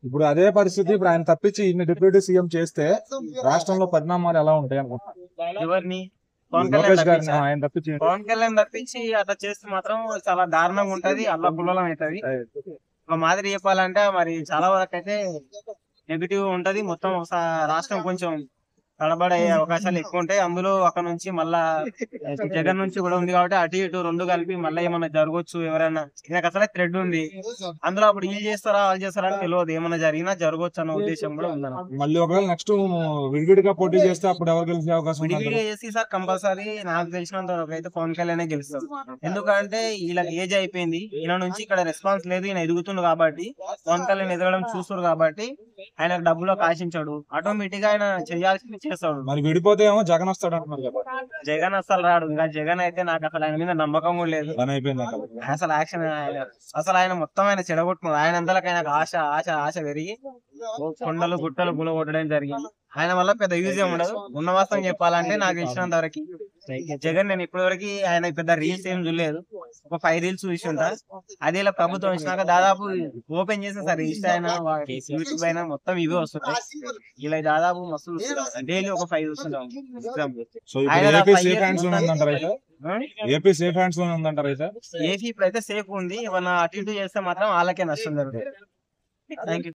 ఇప్పుడు అదే పరిస్థితి ఇప్పుడు ఆయన తప్పించి ఇన్ని డిప్యూటీ సీఎం చేస్తే రాష్ట్రంలో పరిణామాలు ఎలా ఉంటాయి అనుకుంటున్నారు? ఎవరిని? లోకేష్ గారిని ఆయన తప్పించి పవన్ కళ్యాణ్ తప్పించి అట్లా చేస్తే మాత్రం చాలా దారుణంగా ఉంటది, అల్లా పుల్లం అవుతుంది. ఒక మాదిరి చెప్పాలంటే మరి చాలా వరకు అయితే నెగిటివ్ ఉంటది. మొత్తం రాష్ట్రం కొంచెం తడబడే అవకాశాలు ఎక్కువ ఉంటాయి. అందులో అక్కడ నుంచి మళ్ళా జగన్ నుంచి కూడా ఉంది కాబట్టి అటు ఇటు రెండు కలిపి మళ్ళీ ఏమన్నా జరగవచ్చు. ఎవరైనా నాకు అసలే థ్రెడ్ ఉంది, అందులో అప్పుడు వీళ్ళు చేస్తారా వాళ్ళు చేస్తారా అని తెలియదు. ఏమన్నా జరిగినా జరగవచ్చు అన్న ఉద్దేశం కూడా ఉంది. మళ్ళీ ఒకవేళ నెక్స్ట్ విడివిడిగా పోటీ చేస్తే అప్పుడు ఎవరు గెలిచే అవకాశం ఉంది? విడివిడిగా చేసి సార్ కంపల్సరీ నాకు తెలిసినంత వరకు అయితే పవన్ కళ్యాణ్ గెలుస్తారు. ఎందుకంటే వీళ్ళకి ఏజ్ అయిపోయింది, ఈయన నుంచి ఇక్కడ రెస్పాన్స్ లేదు, ఈయన ఎదుగుతుంది కాబట్టి పవన్ కళ్యాణ్ ఎదగడం చూస్తారు కాబట్టి ఆయనకు డబ్బులకు ఆశించాడు, ఆటోమేటిక్ గా ఆయన చేయాల్సింది చేస్తాడు. మరి విడిపోతే ఏమో జగన్ వస్తాడు అంటున్నారు కదా. జగన్ అసలు రాడు. ఇంకా జగన్ అయితే నాకు అసలు ఆయన మీద నమ్మకం కూడా లేదు. పని అయిపోయింది అసలు యాక్షన్ అసలు ఆయన మొత్తం ఆయన చెడగొట్టుకున్నాడు. ఆయన అందరికి ఆయనకు ఆశ ఆశ ఆశ పెరిగి కొండలు గుట్టలు గుల కొట్టడం జరిగింది. ఆయన వల్ల పెద్ద యూజ్ ఏమి ఉండదు. ఉన్న వాస్తవం చెప్పాలంటే నాకు ఇచ్చినంత వరకు జగన్ నేను ఇప్పటి వరకు ఆయన పెద్ద రీల్స్ ఏం చూడలేదు. ఒక 5 రీల్స్ చూసి ఉంటా. అదే ఇలా ప్రభుత్వం ఇచ్చినాక దాదాపు ఓపెన్ చేసిన సార్ ఇన్స్టా అయినా యూట్యూబ్ అయినా మొత్తం ఇవే వస్తుంటాయి. ఇలా దాదాపు మస్తు డైలీ ఒక 5 చూస్తుంటాం. ఏపీ ఇప్పుడు అయితే సేఫ్ ఉంది. ఏమన్నా అటు ఇటు చేస్తే మాత్రం వాళ్ళకే నష్టం జరుగుతుంది. Thank you.